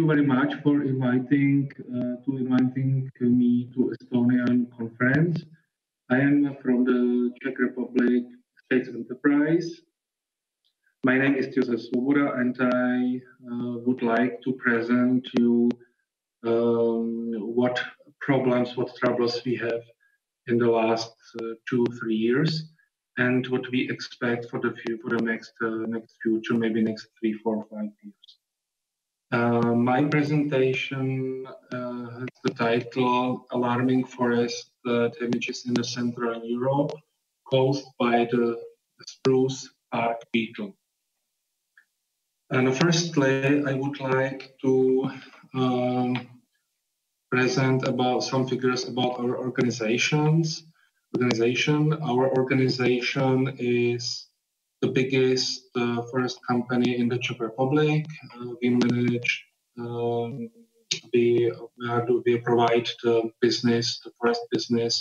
you very much for inviting me to Estonian conference. I am from the Czech Republic State Enterprise. My name is Josef Svoboda, and I would like to present you what problems, what troubles we have in the last 2-3 years, and what we expect for the next future, maybe next 3, 4, 5 years. My presentation has the title "Alarming Forest Damages in the Central Europe Caused by the Spruce Bark Beetle." And firstly, I would like to present about some figures about our organization. Our organization is the biggest forest company in the Czech Republic. We manage, we provide the forest business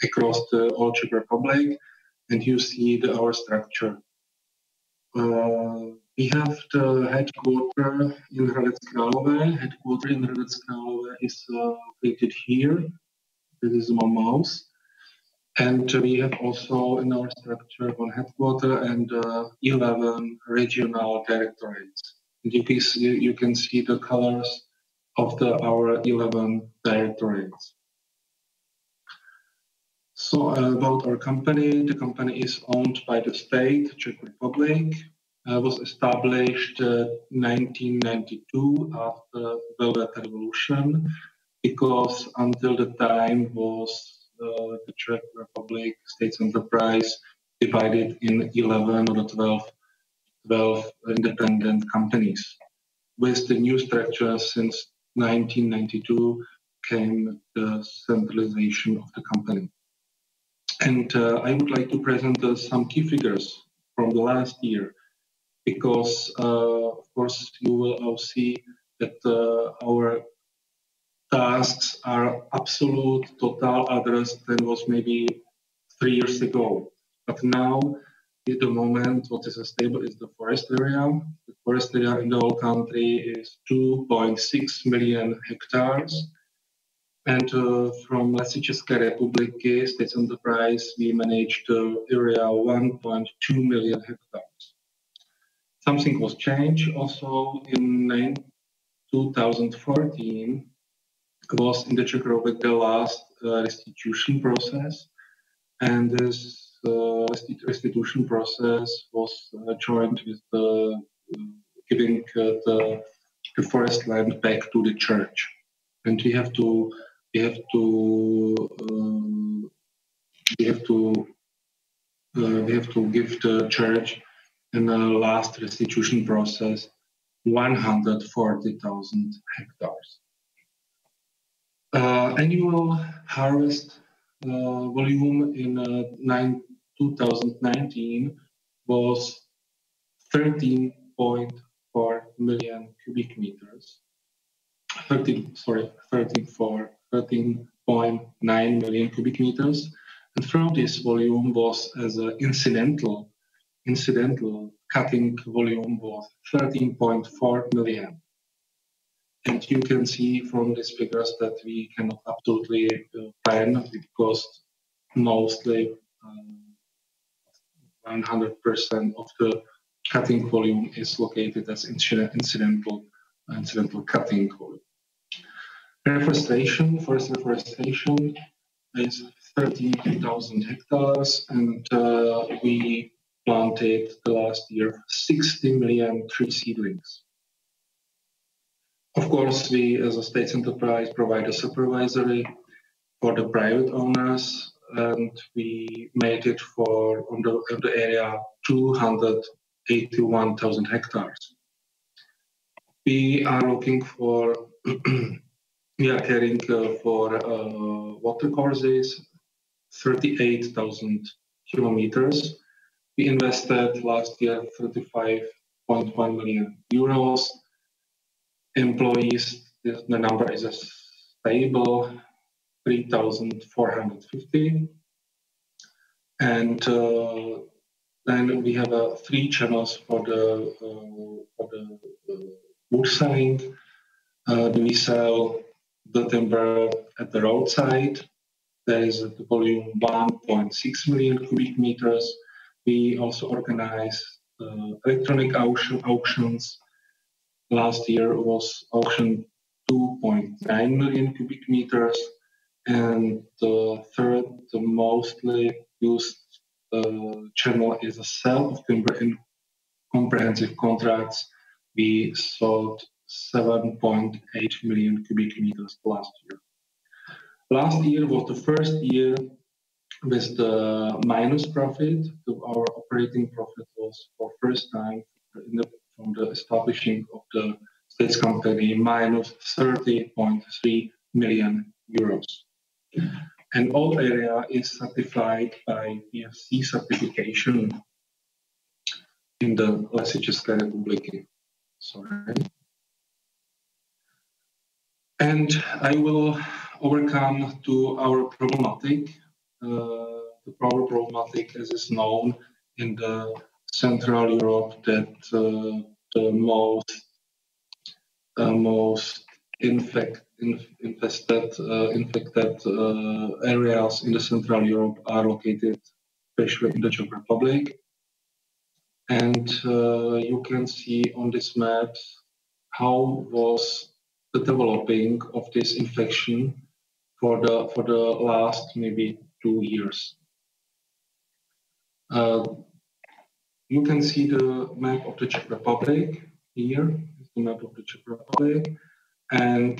across the whole Czech Republic, and you see our structure. We have the headquarters in Hradec Králové. Headquarters in Hradec Králové is located here. This is my mouse. And we have also in our structure one headquarters and 11 regional directorates. And you can see the colors of our 11 directorates. So about our company, the company is owned by the state, Czech Republic. Was established 1992 after the Velvet Revolution, because until the time was the Czech Republic States Enterprise divided in 11 or 12 independent companies. With the new structure since 1992 came the centralization of the company. And I would like to present some key figures from the last year, because of course you will all see that our tasks are absolute, total others than was maybe 3 years ago. But now, at the moment, what is stable is the forest area. The forest area in the whole country is 2.6 million hectares. And from Lesy České republiky, State Enterprise, we manage the area 1.2 million hectares. Something was changed also in 2014. Was in the Czech Republic the last restitution process, and this restitution process was joined with the giving the forest land back to the church, and we have to give the church in the last restitution process 140,000 hectares. Annual harvest volume in 2019 was 13.4 million cubic meters. 13.9 million cubic meters. And from this volume was as an incidental cutting volume was 13.4 million. And you can see from these figures that we cannot absolutely plan, because mostly 100% of the cutting volume is located as incidental cutting volume. Forest reforestation is 13,000 hectares, and we planted the last year 60 million tree seedlings. Of course, we as a state enterprise provide a supervisory for the private owners, and we made it for on the area 281,000 hectares. We are looking for, we are caring for water courses, 38,000 kilometers. We invested last year 35.1 million euros. Employees, the number is a stable 3,450. And then we have 3 channels for the wood selling. We sell the timber at the roadside. There is the volume 1.6 million cubic meters. We also organize electronic auctions. Last year was auctioned 2.9 million cubic meters. And the third, the mostly used channel is the sale of timber in comprehensive contracts. We sold 7.8 million cubic meters last year. Last year was the first year with the minus profit. Our operating profit was for first time from the establishing of the state's company minus 30.3 million euros. And all area is certified by PFC certification in the Lesy České republiky. Sorry. And I will overcome to our problematic. The problematic, as is known in the Central Europe, that the most infected areas in the Central Europe are located, especially in the Czech Republic. And you can see on this map how was the developing of this infection for the last maybe 2 years. You can see the map of the Czech Republic here. It's the map of the Czech Republic, and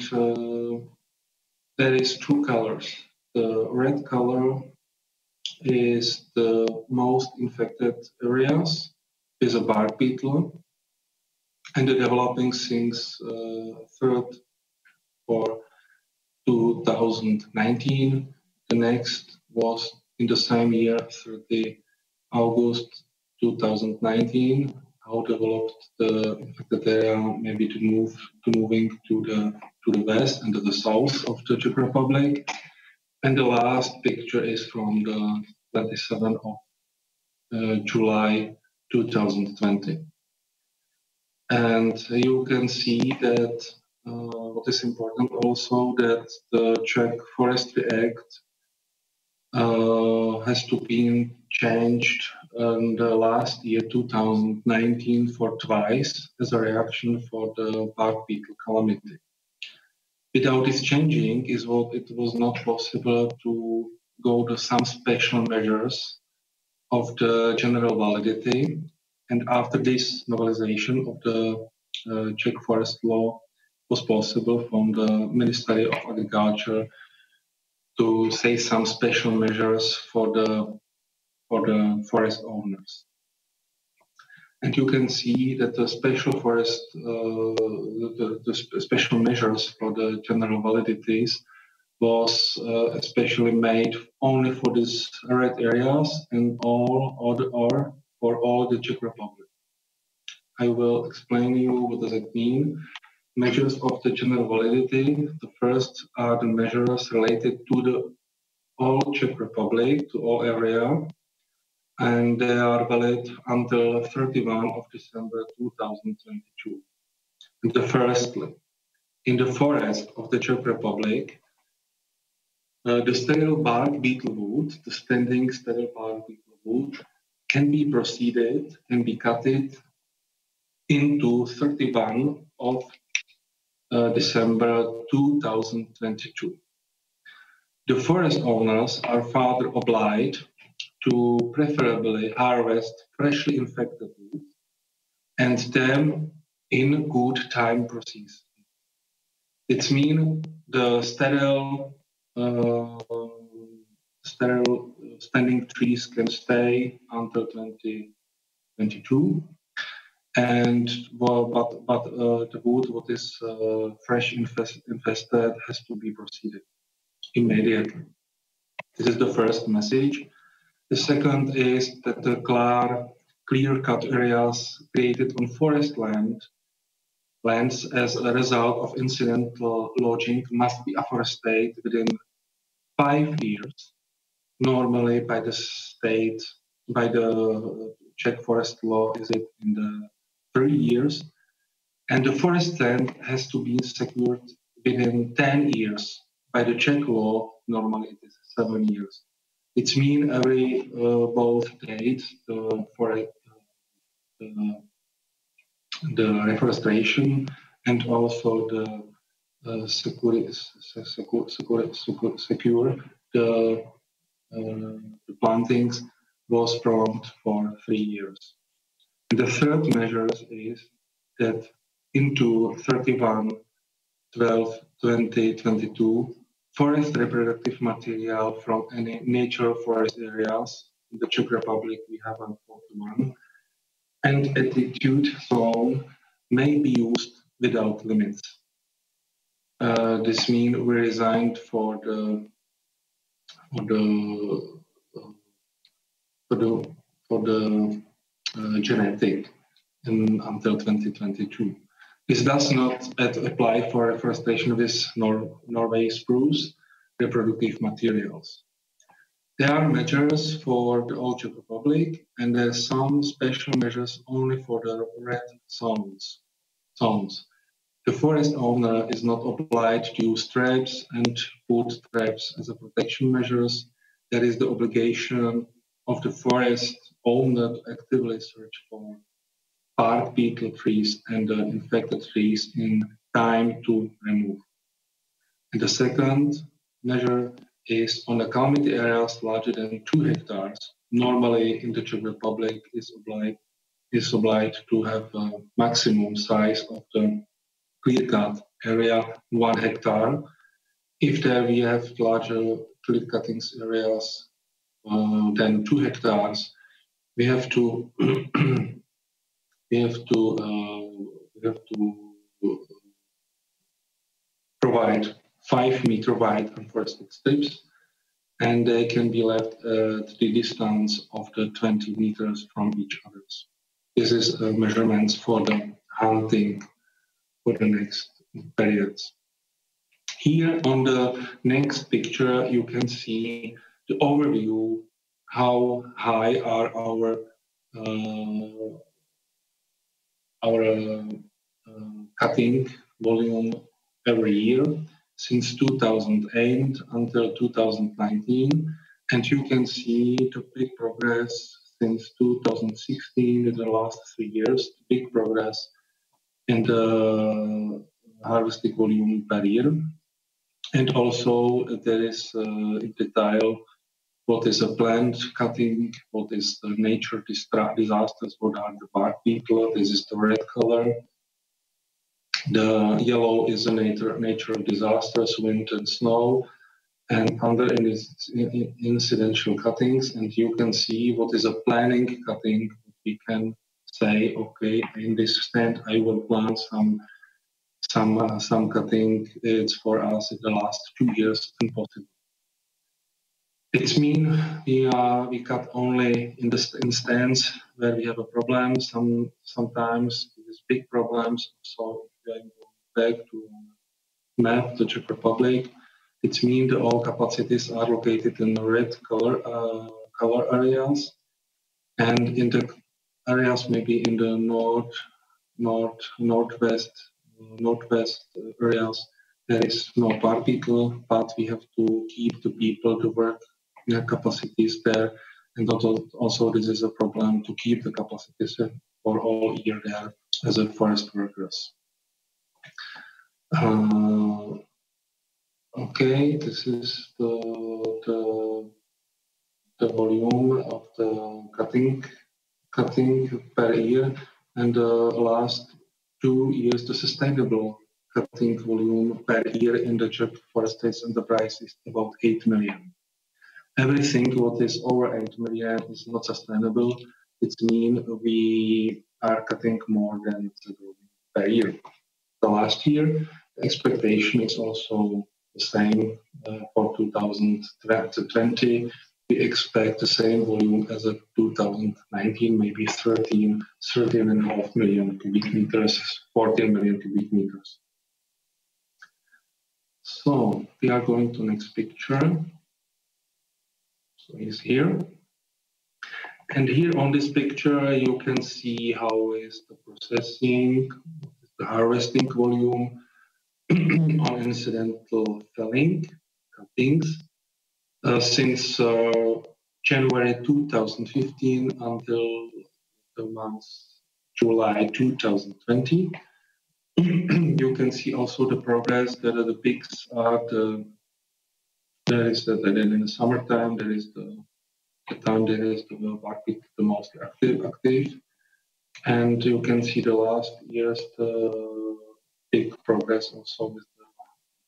there is two colors. The red color is the most infected areas with a bark beetle, and the developing since 3rd for 2019. The next was in the same year, 30 August 2019. How developed the infected area, maybe moving to the west and to the south of the Czech Republic. And the last picture is from the 27th of July 2020. And you can see that what is important also, that the Czech Forestry Act has to be changed in the last year 2019 for twice as a reaction for the bark beetle calamity. Without this changing, it was not possible to go to some special measures of the general validity. And after this novelization of the Czech forest law was possible from the Ministry of Agriculture to say some special measures for the forest owners. And you can see that the special forest, the special measures for the general validities was especially made only for these red areas and for all the Czech Republic. I will explain you what does it mean. Measures of the general validity. The first are the measures related to the all Czech Republic, to all area, and they are valid until 31 of December 2022. And the firstly, in the forest of the Czech Republic, the sterile bark beetle wood, the standing sterile bark beetle wood, can be proceeded and be cutted into 31 of December 2022. The forest owners are further obliged to preferably harvest freshly infected wood and them in good time process. It means the sterile standing trees can stay until 2022, and but the wood what is fresh infested has to be proceeded immediately. This is the first message. The second is that the clear-cut areas created on forest lands as a result of incidental logging must be afforested within 5 years. Normally, by the state, by the Czech forest law, is it in the 3 years. And the forest land has to be secured within 10 years. By the Czech law, normally it is 7 years. It means every both dates, the reforestation and also the secure the plantings was prolonged for 3 years. And the third measure is that into 31/12/2022, forest reproductive material from any natural forest areas in the Czech Republic, we have 41, and attitude zone may be used without limits. This means we resigned for the genetic until 2022. This does not apply for reforestation with Norway spruce reproductive materials. There are measures for the whole Czech Republic, and there are some special measures only for the red zones. The forest owner is not obliged to use traps and put traps as a protection measures. That is the obligation of the forest owner to actively search for bark beetle trees and infected trees in time to remove. And the second measure is on the calamity areas larger than 2 hectares. Normally in the Czech Republic is obliged to have a maximum size of the clear-cut area 1 hectare. If there we have larger clear-cuttings areas than 2 hectares, we have to provide 5-meter wide unforested strips, and they can be left at the distance of the 20 meters from each other. This is measurements for the hunting for the next periods. Here on the next picture, you can see the overview how high are our cutting volume every year since 2008 until 2019, and you can see the big progress since 2016 in the last 3 years, big progress in the harvesting volume per year. And also there is in detail what is a plant cutting, what is the nature disasters, what are the bark beetle, this is the red color. The yellow is the natural disasters, wind and snow, and under incidental cuttings. And you can see what is a planning cutting. We can say, okay, in this stand I will plant some cutting. It's for us in the last 2 years impossible. It means we cut only in stands where we have a problem. Sometimes there's big problems. So going back to map the Czech Republic, it means that all capacities are located in the red color areas, and in the areas maybe in the northwest areas there is no bark beetle, but we have to keep the people to work in capacities there, and also this is a problem to keep the capacities for all year there as a forest workers. Okay, this is the volume of the cutting per year, and the last 2 years the sustainable cutting volume per year in the Czech Forest Enterprise is about 8 million. Everything what is over 8 million is not sustainable. It means we are cutting more than per year. The last year, the expectation is also the same for 2020. We expect the same volume as of 2019, maybe 13.5 million cubic meters, 14 million cubic meters. So we are going to next picture. So he's here. And here on this picture, you can see how is the processing, the harvesting volume on incidental felling, cuttings, since January 2015 until the month July 2020. You can see also the progress that the peaks are there is that in the summertime there is the time there is the bark peak the most active, and you can see the last years the big progress also with the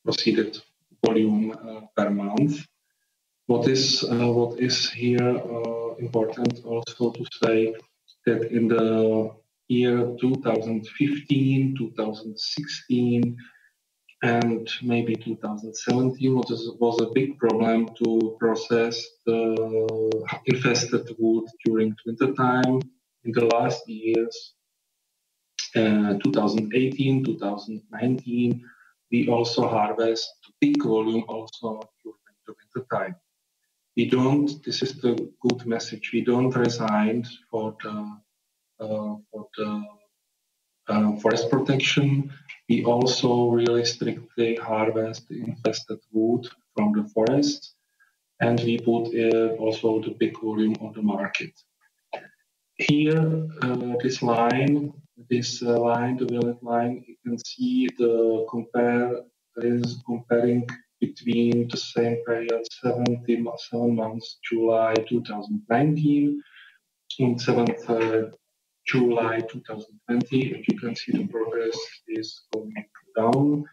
proceeded volume per month. What is here important also to say that in the year 2015, 2016, and maybe 2017 was a big problem to process the infested wood during winter time. In the last years, 2018, 2019, we also harvest big volume also during the winter time. We don't. This is the good message. We don't resign for the forest protection. We also really strictly harvest the infested wood from the forest, and we put also the big volume on the market. Here, this line, the violet line, you can see the comparing between the same period, 7 months, July 2019 and 7th July 2020, and you can see the progress is going down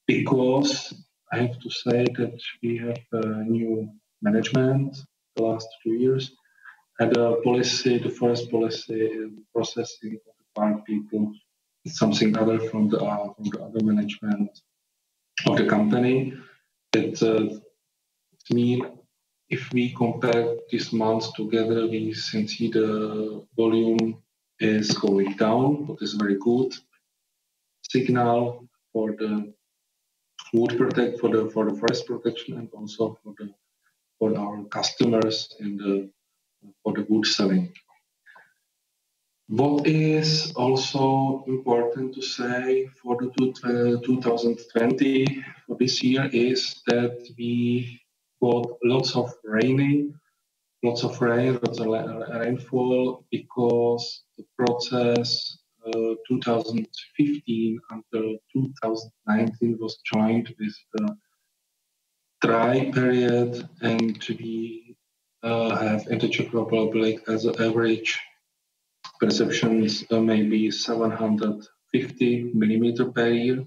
because I have to say that we have new management the last 2 years, and the forest policy and processing of the park people is something other from the other management of the company. It means if we compare these months together, we can see the volume is going down, but is very good signal for the wood for the forest protection, and also for our customers for the wood selling. What is also important to say for the 2020 for this year is that we got lots of rain, lots of rainfall, because the process 2015 until 2019 was joined with the dry period, and we have in the Czech Republic as an average perceptions maybe 750 millimeter per year.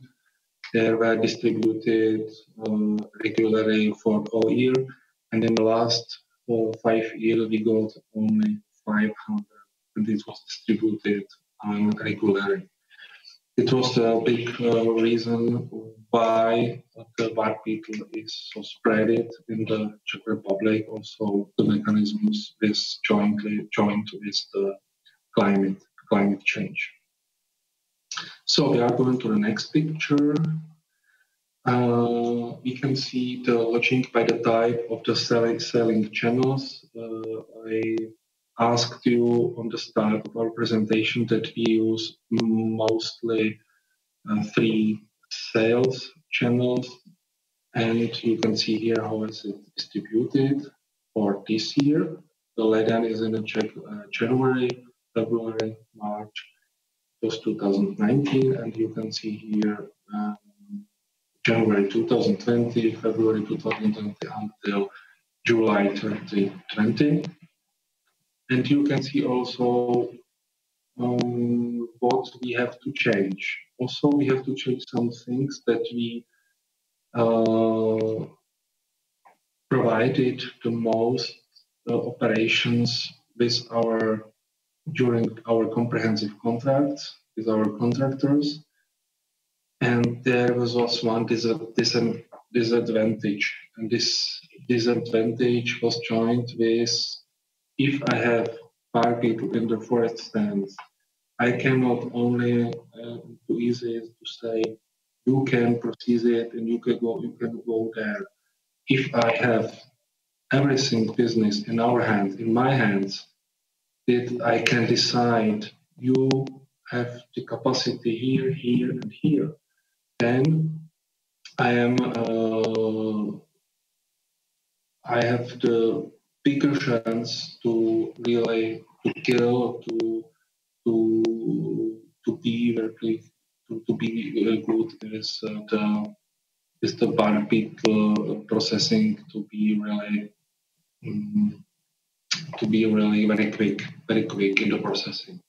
They were distributed regularly for all year, and in the last 5 years we got only 500, and this was distributed regularly. It was a big reason why the bark beetle is so spread in the Czech Republic. Also, the mechanisms is joined with the climate change. So we are going to the next picture. We can see the lodging by the type of the selling channels. I asked you on the start of our presentation that we use mostly 3 sales channels, and you can see here how is it distributed for this year. The Leden is in the January, February, March, was 2019, and you can see here January 2020, February 2020 until July 2020. And you can see also what we have to change. Also, we have to change some things that we provided the most operations during our comprehensive contracts with our contractors. And there was also one disadvantage, and this disadvantage was joined with, if I have 5 people in the forest stands, I cannot only too easy to say you can proceed it and you can go there. If I have everything business in my hands, that I can decide you have the capacity here, here, and here, then I have the bigger chance to really kill, to be very good with the bar Beetle processing, to be really very quick in the processing.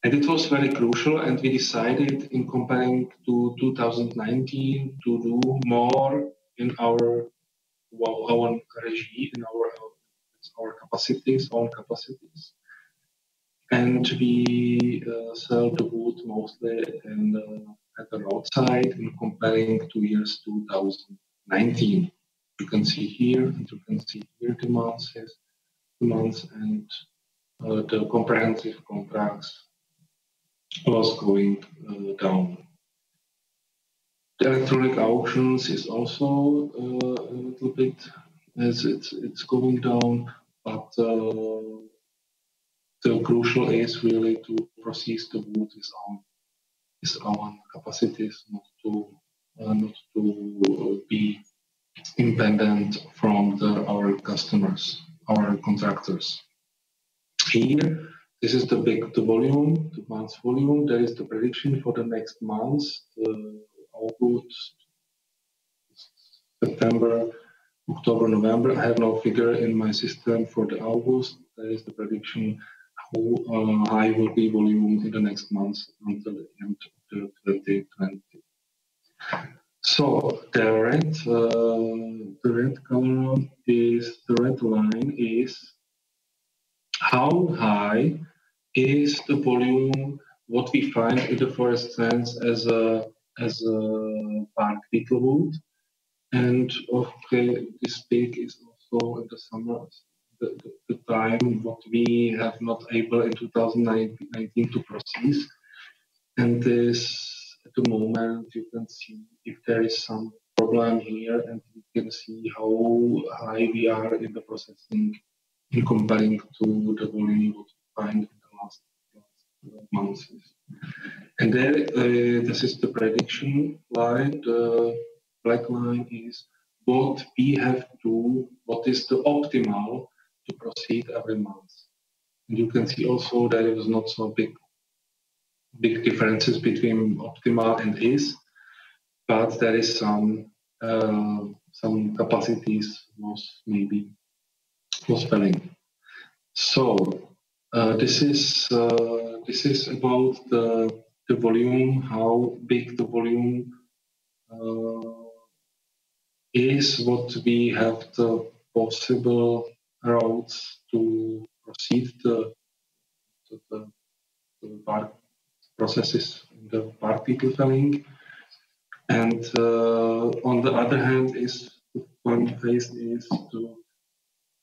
And it was very crucial, and we decided in comparing to 2019 to do more in our regime, in our capacities, own capacities. And we sell the wood mostly at the roadside in comparing to years 2019. You can see here, and you can see here the months and the comprehensive contracts was going down. The electronic auctions is also a little bit as it's going down, but the crucial is really to process the wood with our capacities, not to be independent from our customers, our contractors. Here, this is the volume, the month's volume. There is the prediction for the next months, August, September, October, November. I have no figure in my system for the August. There is the prediction how high will be volume in the next months until the end of 2020. So the red color is the red line is how high is the volume what we find in the forest sands as a bark beetle wood, and this peak is also in the summer, the time what we have not able in 2019 to process, and this at the moment you can see if there is some problem here, and you can see how high we are in the processing in comparing to the volume what we find in the last months. And there, this is the prediction line. The black line is what we have to, what is the optimal to proceed every month. And you can see also there is not so big differences between optimal and is, but there is some capacities was failing. So this is about the volume, how big the volume is, what we have the possible routes to proceed the bark processes in the bark beetle felling. And on the other hand, one phase is to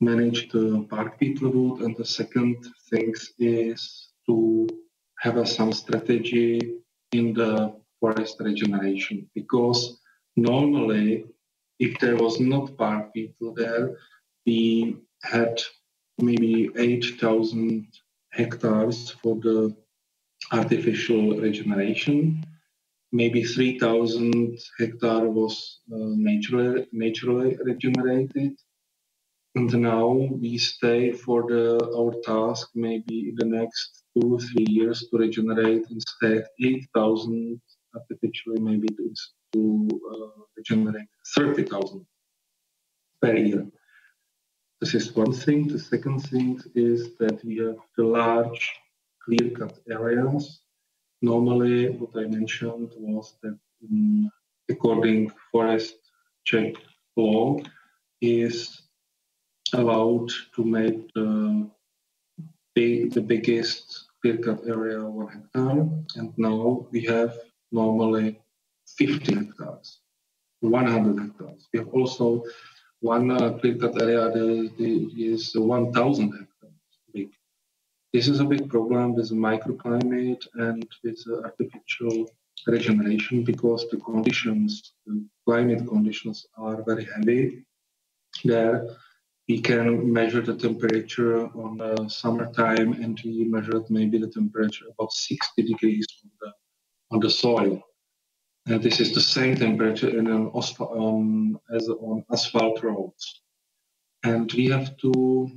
manage the bark beetle wood, and the second thing is to have some strategy in the forest regeneration, because normally if there was not bark beetle there, we had maybe 8,000 hectares for the artificial regeneration. Maybe 3,000 hectares was naturally regenerated. And now we stay for our task maybe in the next 2 or 3 years to regenerate instead 8,000 artificially, maybe to regenerate 30,000 per year. This is one thing. The second thing is that we have the large clear-cut areas. Normally, what I mentioned was that according forest Czech law is allowed to make the biggest clear-cut area 1 hectare, and now we have normally 50 hectares, 100 hectares. We have also one clear-cut area that is 1,000 hectares big. This is a big problem with microclimate and with artificial regeneration, because the climate conditions are very heavy there, We can measure the temperature on the summertime, and we measured maybe the temperature about 60 degrees on the soil. And this is the same temperature in as on asphalt roads. And we have to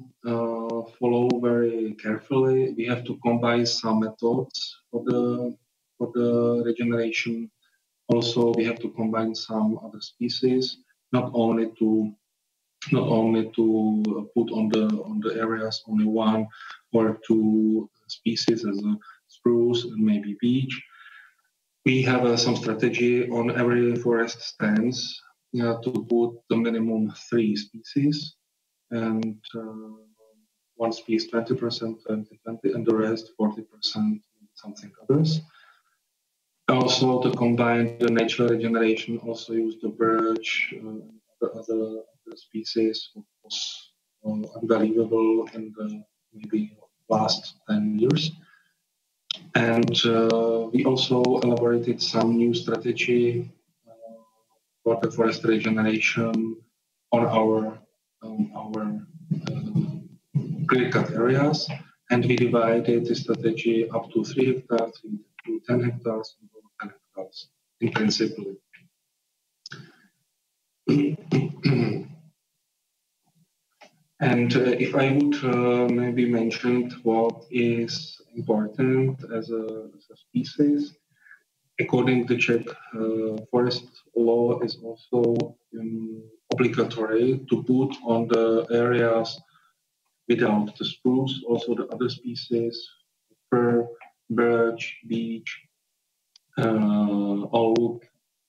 follow very carefully. We have to combine some methods for the regeneration. Also, we have to combine some other species, not only to put on the areas only one or two species as a spruce and maybe beech. We have some strategy on every forest stands to put the minimum 3 species, and one species 20%, 20, and the rest 40%, something others. Also, to combine the natural regeneration, also use the birch, other species, was unbelievable in the maybe last 10 years. And we also elaborated some new strategy for the forest regeneration on our clear-cut areas, and we divided the strategy up to 3 hectares, to 10 hectares, and over 10 hectares in principle. And if I would maybe mention what is important as a species, according to Czech forest law, is also obligatory to put on the areas without the spruce also the other species, fir, birch, beech, oak,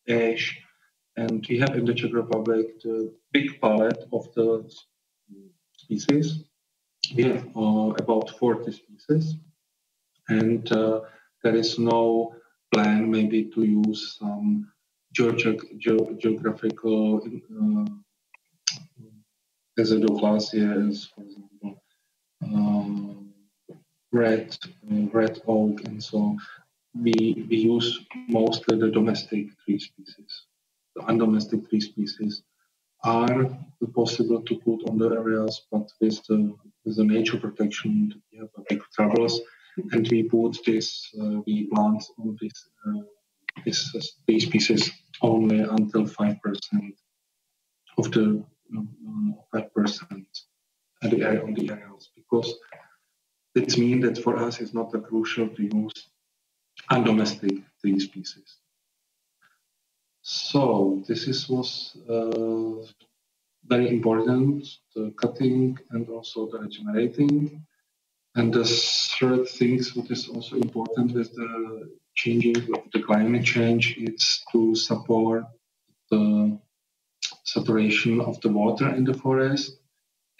ash, and we have in the Czech Republic the big palette of the species. We have about 40 species, and there is no plan maybe to use some geographical residuclases, for example, red oak, and so we use mostly the domestic tree species. The undomestic tree species are possible to put on the areas, but with the nature protection, we have big troubles, and we put we plant on these species only until 5% of the 5% at the area on the areas, because it means that for us it's not crucial to use undomestic tree species. So this was very important, the cutting and also the regenerating. And the third thing, what is also important with the changing of the climate change, is to support the saturation of the water in the forest.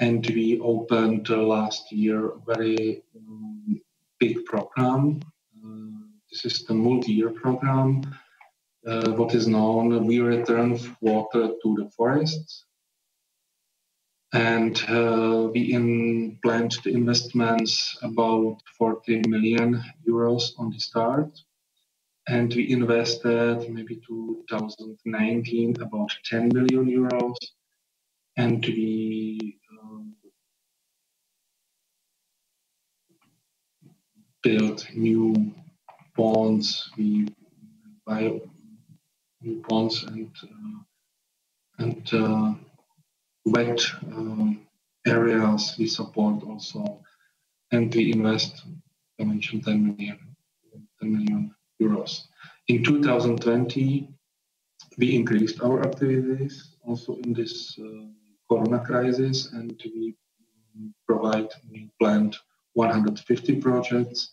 And we opened last year a very big program. This is the multi-year program. What is known, we return water to the forests. And we planned the investments about 40 million euros on the start. And we invested maybe 2019 about 10 million euros. And we built new ponds, we buy new ponds and wet areas we support also, and we invest, I mentioned 10 million euros. In 2020, we increased our activities also in this Corona crisis, and we planned 150 projects,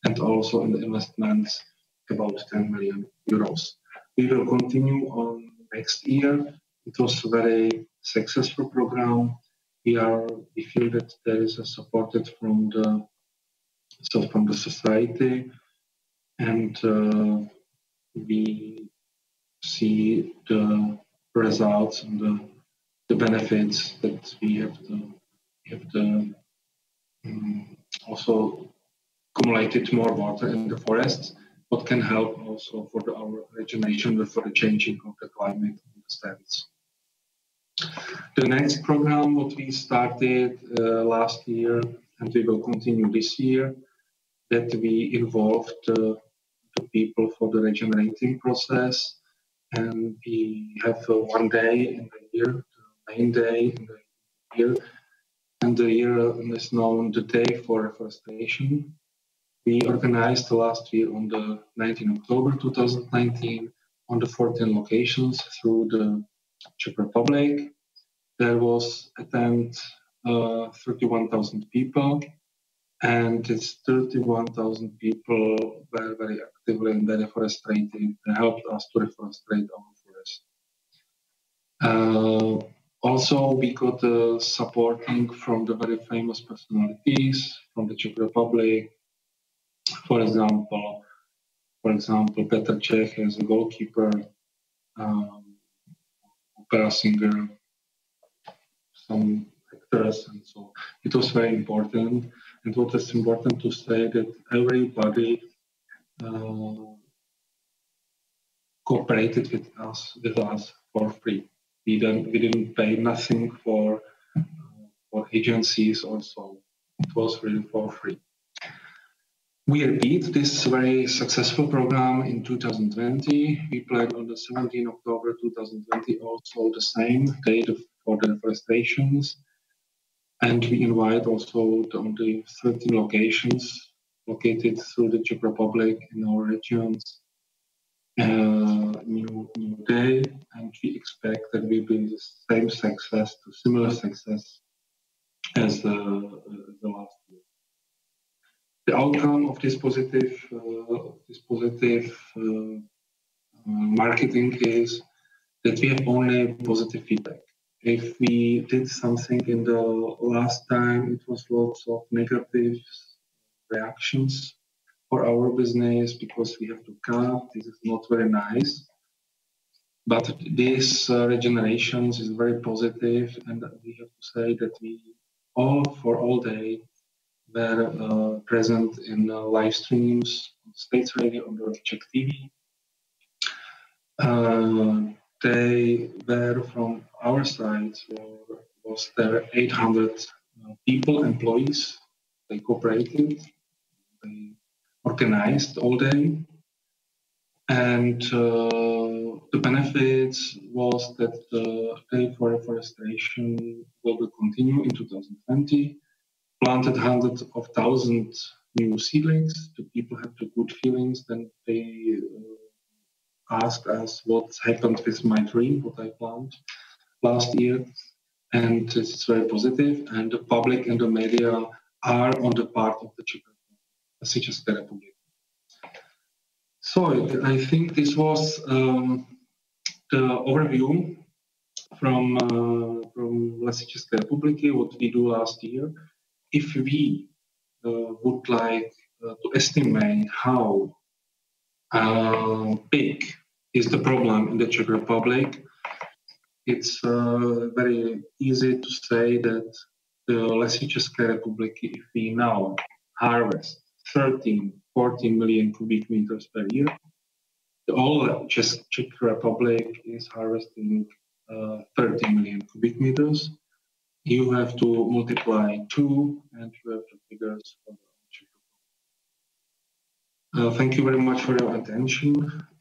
and also in the investments about 10 million euros. We will continue on next year. It was a very successful program. We feel that there is a support from the society, and we see the results and the benefits that we have also accumulated more water in the forests, what can help also for our regeneration, for the changing of the climate and the stands. The next program, what we started last year, and we will continue this year, that we involved the people for the regenerating process. And we have one day in the year, the main day in the year, and the year is known the Day for Reforestation. We organized last year on the 19th October 2019 on the 14 locations through the Czech Republic. There was attend 31,000 people, and it's 31,000 people were very actively in the reforestation. They helped us to reforestate our forest. Also, we got supporting from the very famous personalities from the Czech Republic. For example, Petr Čech as a goalkeeper, opera singer, some actors, and so it was very important. And what is important to say that everybody cooperated with us for free. We didn't pay nothing for agencies or so. It was really for free. We repeat this very successful program in 2020. We planned on the 17th October 2020 also the same date for the reforestations. And we invite also on the 13 locations located through the Czech Republic in our regions new day, and we expect that we will be the same success, to similar success as the last year. The outcome of this positive marketing is that we have only positive feedback. If we did something in the last time, it was lots of negative reactions for our business because we have to cut. This is not very nice. But this regenerations is very positive, and we have to say that we all day were present in live streams on States Radio, on the Czech TV. They were from our side, was there 800 people, employees. They cooperated, they organized all day. And the benefits was that the Day for Reforestation will continue in 2020. Planted hundreds of thousands new seedlings. The people had the good feelings. Then they asked us what happened with my tree, what I planted last year. And it's very positive. And the public and the media are on the part of the Lesy České republiky. So I think this was the overview from Lesy České republiky, what we do last year. If we would like to estimate how big is the problem in the Czech Republic, it's very easy to say that the Lesy České republiky, if we now harvest 13-14 million cubic meters per year, the whole Czech Republic is harvesting 30 million cubic meters. You have to multiply 2, and you have the figures for the Czech Republic. Thank you very much for your attention.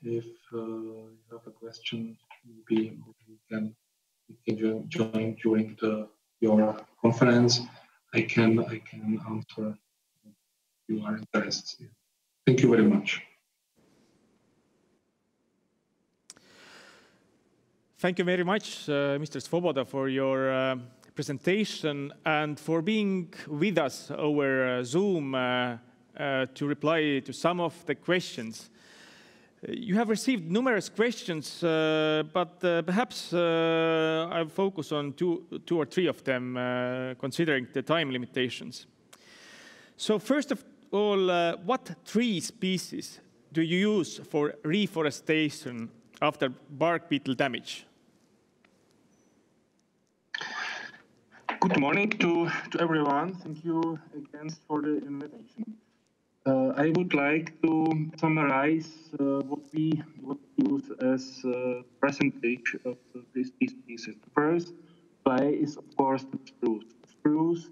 If you have a question, maybe you can join during your conference. I can answer if you are interested. Thank you very much. Thank you very much, Mr. Svoboda, for your presentation and for being with us over Zoom to reply to some of the questions. You have received numerous questions, but perhaps I'll focus on two or three of them, considering the time limitations. So first of all, what tree species do you use for reforestation after bark beetle damage? Good morning to everyone. Thank you again for the invitation. I would like to summarize what we use as percentage of these species. First, play is, of course, the spruce. Spruce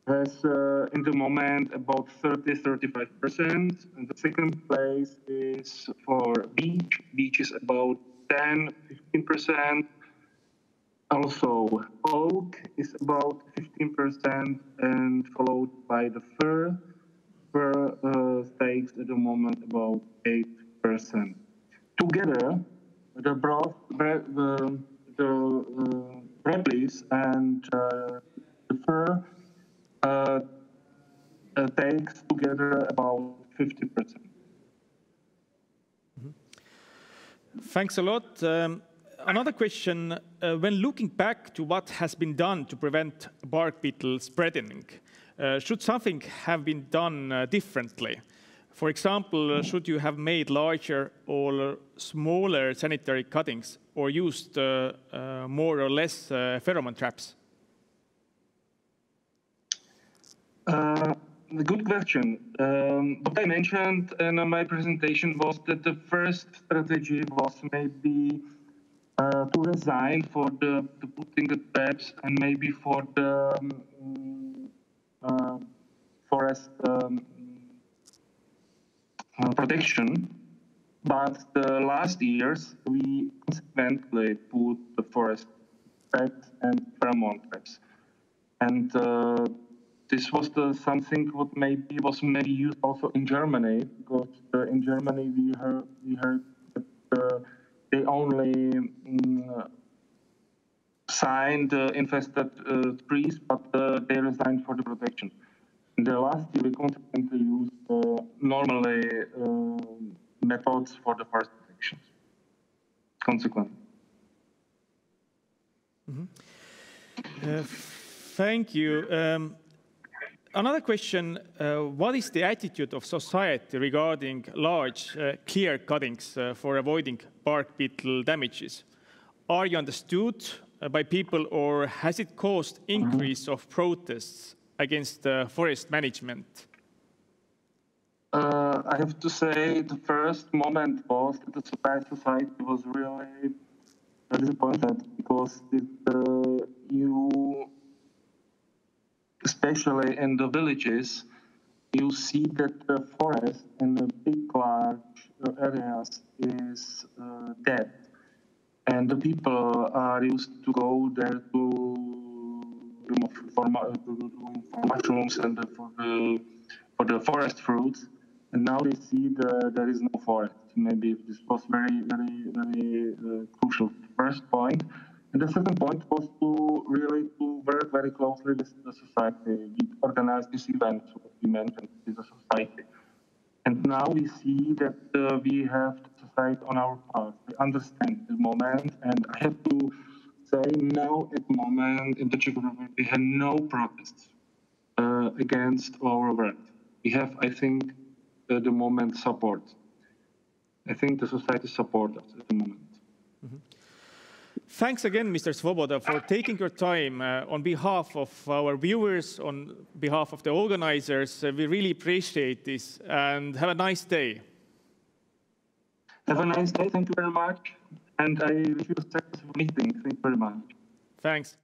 has, in the moment, about 30-35%. And the second place is for beech. Beech is about 10-15%. Also, oak is about 15%, and followed by the fir. Fir takes at the moment about 8%. Together, the breadleaves and the fir takes together about 50%. Mm-hmm. Thanks a lot. Another question, when looking back to what has been done to prevent bark beetle spreading, should something have been done differently? For example, should you have made larger or smaller sanitary cuttings or used more or less pheromone traps? Good question. What I mentioned in my presentation was that the first strategy was maybe to resign for the putting the traps and maybe for the forest protection. But the last years, we consequently put the forest traps and pheromone traps. And this was something what maybe was used also in Germany, because in Germany we heard that they only signed infested trees, but they resigned for the protection. In the last year, we consequently used normally methods for the forest protection. Consequently. Mm-hmm. Thank you. Another question, what is the attitude of society regarding large clear cuttings for avoiding bark beetle damages? Are you understood by people, or has it caused increase of protests against forest management? I have to say the first moment was that the society was really disappointed, because you, especially in the villages, you see that the forest in the big, large areas is dead. And the people are used to go there to for mushrooms and for the forest fruits. And now they see there is no forest. Maybe this was very crucial first point. And the second point was to work very closely with the society. We organized this event, what we mentioned, with the society. And now we see that we have the society on our part. We understand the moment, and I have to say now at the moment in the Czech Republic, we have no protests against our work. We have, I think, at the moment support. I think the society supports us at the moment. Mm-hmm. Thanks again, Mr. Svoboda, for taking your time on behalf of our viewers, on behalf of the organizers. We really appreciate this, and have a nice day. Have a nice day. Thank you very much. And I wish you a successful meeting. Thank you very much. Thanks.